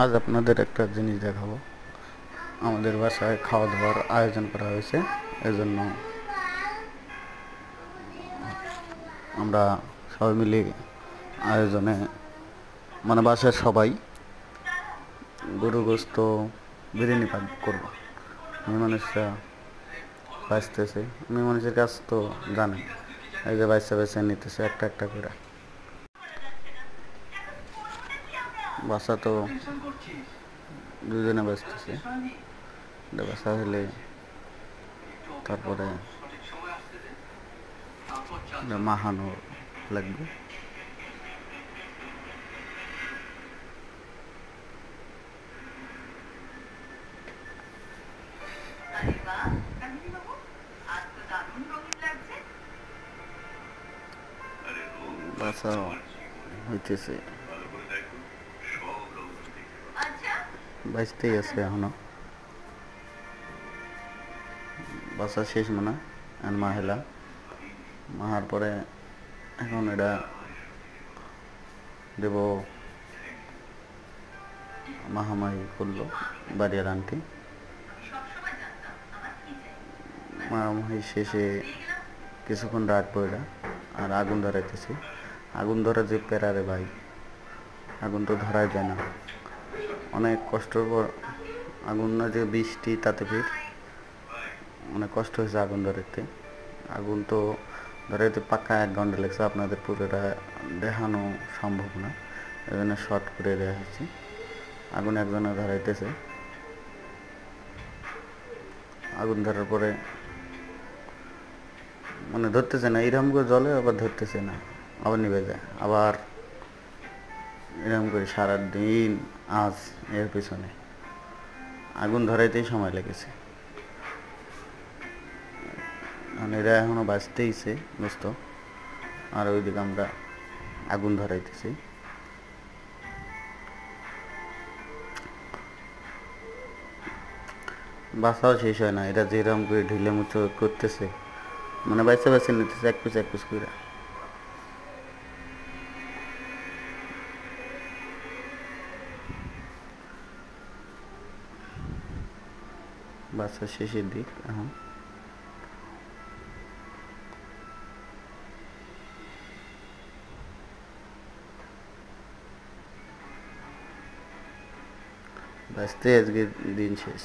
আজ আপনাদের একটা জিনিস দেখাবো। আমাদের বাসায় খাওয়া দাওয়ার আয়োজন করা হয়েছে, এজন্য আমরা সবাই মিলে আয়োজনে মানে বাসার সবাই গরু গোস্ত বিরিয়ানি পাক করবো। মেয়ে মানুষরা বাঁচতেছে, মেয়ে মানুষের কাছ তো জানেন, এই যে বাচ্চা বেছে নিতেছে একটা একটা করে। বাসা তো দুজনে বাঁচতেছে, বাসা হলে তারপরে মাহানো লাগবে। বাসা হইতেছে, বাঁচতেই আছে এখনো। বাসা শেষ মানে আর মাহেলা মাহার পরে এখন এটা দেব মাহামাহি করলো বাড়ির আন্টি। মাহামাহি শেষে কিছুক্ষণ রাখবো এটা, আর আগুন ধরাইতেছি। আগুন ধরা যে প্যারারে ভাই, আগুন তো ধরাই যায় না, অনেক কষ্টের পর আগুন না, যে বৃষ্টি তাতে ফির অনেক কষ্ট হয়েছে আগুন ধরাইতে। আগুন তো ধরাইতে পাক্কা 1 ঘন্টা লেগেছে, আপনাদের পুরোটা দেখানো সম্ভব না, এই জন্য শর্ট করে দেওয়া হয়েছে। আগুন একজনে ধরাইতেছে, আগুন ধরার পরে মানে ধরতেছে না, এরকম করে জলে আবার ধরতেছে না, আবার নিভে যায়, আবার এরকম করে সারাদিন আজ এর পিছনে আগুন ধরাইতেই সময় লেগেছে। মানে এরা এখনো বাঁচতেইছে বুঝত, আর ওইদিকে আমরা আগুন ধরাইতেছি। বাসাও শেষ হয় না, এরা যেরকম করে ঢিলে মুচো করতেছে, মানে বাইসে বাইসে নিতেছে এক পিস এক পিস করে। বাসা শেষের দিক এখন। বাঁচতে আজকে দিন শেষ।